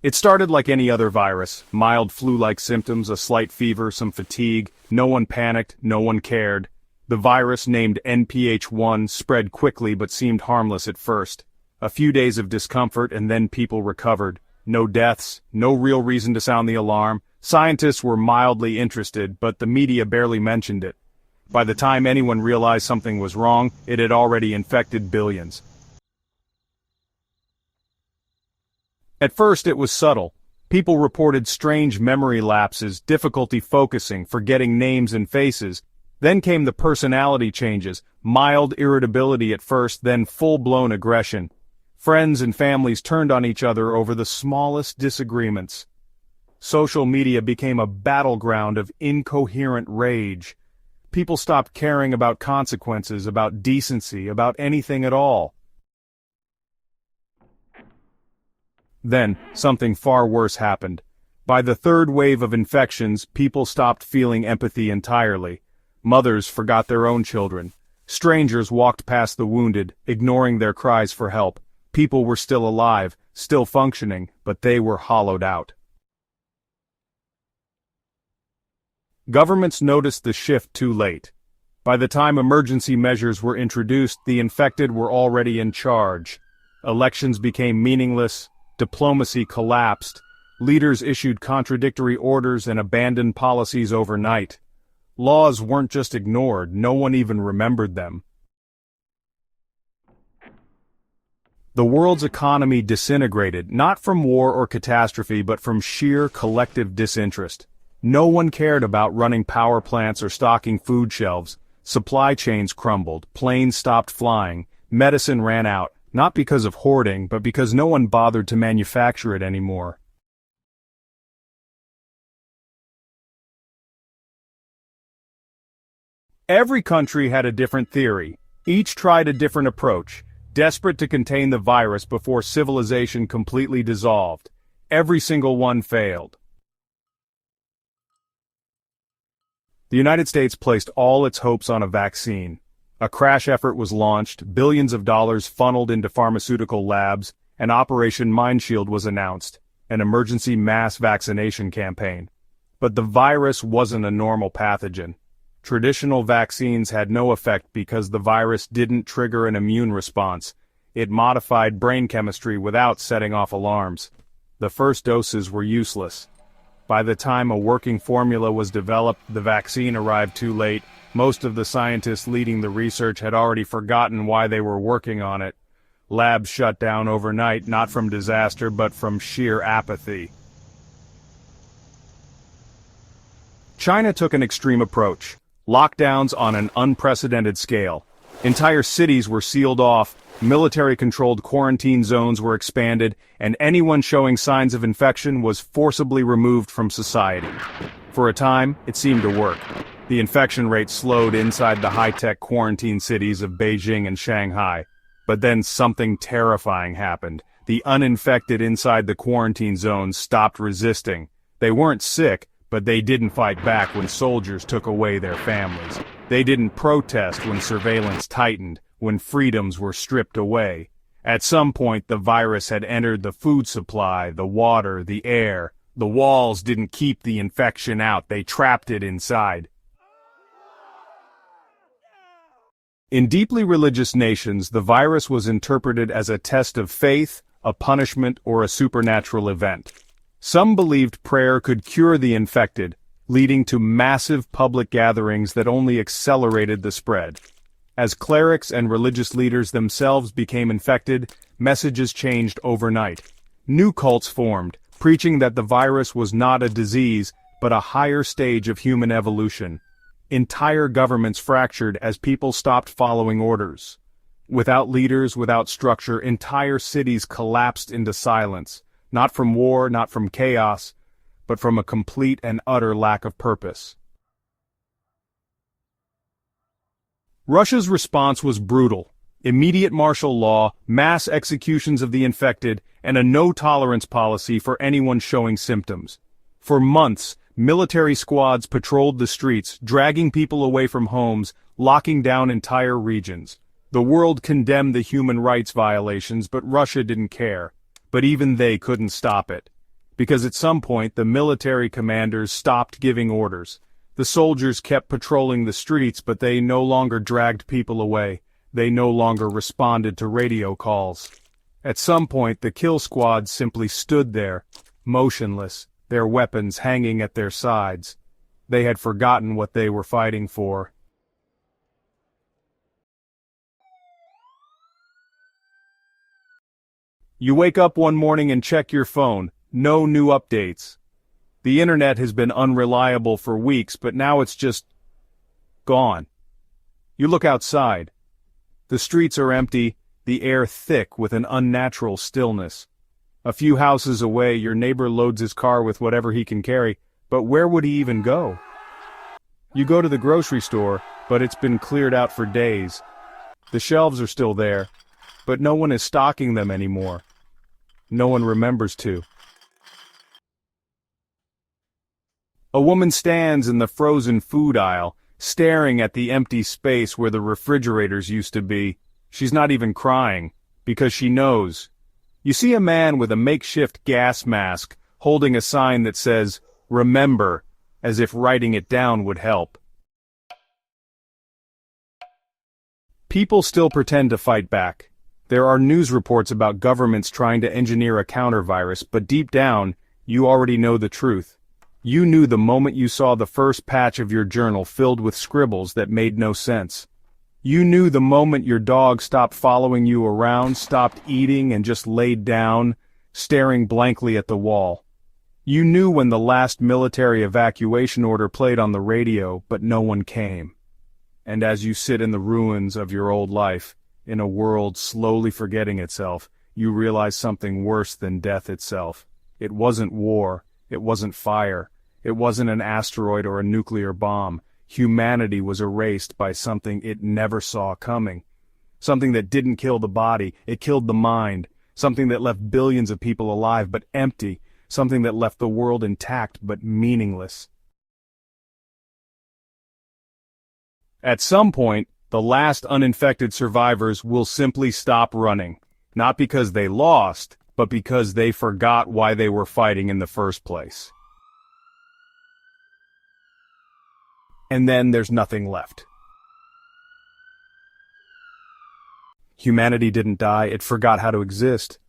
It started like any other virus, mild flu-like symptoms, a slight fever, some fatigue. No one panicked, no one cared. The virus, named NPH1, spread quickly but seemed harmless at first. A few days of discomfort and then people recovered. No deaths, no real reason to sound the alarm. Scientists were mildly interested, but the media barely mentioned it. By the time anyone realized something was wrong, it had already infected billions. At first it was subtle. People reported strange memory lapses, difficulty focusing, forgetting names and faces. Then came the personality changes, mild irritability at first, then full-blown aggression. Friends and families turned on each other over the smallest disagreements. Social media became a battleground of incoherent rage. People stopped caring about consequences, about decency, about anything at all. Then, something far worse happened. By the third wave of infections, people stopped feeling empathy entirely. Mothers forgot their own children. Strangers walked past the wounded, ignoring their cries for help. People were still alive, still functioning, but they were hollowed out. Governments noticed the shift too late. By the time emergency measures were introduced, the infected were already in charge. Elections became meaningless, diplomacy collapsed, leaders issued contradictory orders and abandoned policies overnight. Laws weren't just ignored, no one even remembered them. The world's economy disintegrated, not from war or catastrophe but from sheer collective disinterest. No one cared about running power plants or stocking food shelves. Supply chains crumbled, planes stopped flying, medicine ran out, not because of hoarding, but because no one bothered to manufacture it anymore. Every country had a different theory. Each tried a different approach, desperate to contain the virus before civilization completely dissolved. Every single one failed. The United States placed all its hopes on a vaccine. A crash effort was launched, billions of dollars funneled into pharmaceutical labs, and Operation Mindshield was announced, an emergency mass vaccination campaign. But the virus wasn't a normal pathogen. Traditional vaccines had no effect because the virus didn't trigger an immune response. It modified brain chemistry without setting off alarms. The first doses were useless. By the time a working formula was developed, the vaccine arrived too late. Most of the scientists leading the research had already forgotten why they were working on it. Labs shut down overnight, not from disaster but from sheer apathy. China took an extreme approach. Lockdowns on an unprecedented scale. Entire cities were sealed off, military-controlled quarantine zones were expanded, and anyone showing signs of infection was forcibly removed from society. For a time, it seemed to work. The infection rate slowed inside the high-tech quarantine cities of Beijing and Shanghai. But then something terrifying happened. The uninfected inside the quarantine zones stopped resisting. They weren't sick, but they didn't fight back when soldiers took away their families. They didn't protest when surveillance tightened, when freedoms were stripped away. At some point the virus had entered the food supply, the water, the air. The walls didn't keep the infection out, they trapped it inside. In deeply religious nations, the virus was interpreted as a test of faith, a punishment, or a supernatural event. Some believed prayer could cure the infected, leading to massive public gatherings that only accelerated the spread. As clerics and religious leaders themselves became infected, messages changed overnight. New cults formed, preaching that the virus was not a disease, but a higher stage of human evolution. Entire governments fractured as people stopped following orders. Without leaders, without structure, entire cities collapsed into silence. Not from war, not from chaos, but from a complete and utter lack of purpose. Russia's response was brutal. Immediate martial law, mass executions of the infected, and a no-tolerance policy for anyone showing symptoms. For months, military squads patrolled the streets, dragging people away from homes, locking down entire regions. The world condemned the human rights violations, but Russia didn't care. But even they couldn't stop it. Because at some point the military commanders stopped giving orders. The soldiers kept patrolling the streets, but they no longer dragged people away. They no longer responded to radio calls. At some point the kill squad simply stood there, motionless, their weapons hanging at their sides. They had forgotten what they were fighting for. You wake up one morning and check your phone. No new updates. The internet has been unreliable for weeks, but now it's just gone. You look outside. The streets are empty, the air thick with an unnatural stillness. A few houses away, your neighbor loads his car with whatever he can carry, but where would he even go? You go to the grocery store, but it's been cleared out for days. The shelves are still there, but no one is stocking them anymore. No one remembers to. A woman stands in the frozen food aisle, staring at the empty space where the refrigerators used to be. She's not even crying, because she knows. You see a man with a makeshift gas mask, holding a sign that says, "Remember," as if writing it down would help. People still pretend to fight back. There are news reports about governments trying to engineer a counter-virus, but deep down, you already know the truth. You knew the moment you saw the first patch of your journal filled with scribbles that made no sense. You knew the moment your dog stopped following you around, stopped eating, and just laid down, staring blankly at the wall. You knew when the last military evacuation order played on the radio, but no one came. And as you sit in the ruins of your old life, in a world slowly forgetting itself, you realize something worse than death itself. It wasn't war. It wasn't fire. It wasn't an asteroid or a nuclear bomb. Humanity was erased by something it never saw coming. Something that didn't kill the body, it killed the mind. Something that left billions of people alive but empty. Something that left the world intact but meaningless. At some point, the last uninfected survivors will simply stop running. Not because they lost, but because they forgot why they were fighting in the first place. And then there's nothing left. Humanity didn't die, it forgot how to exist.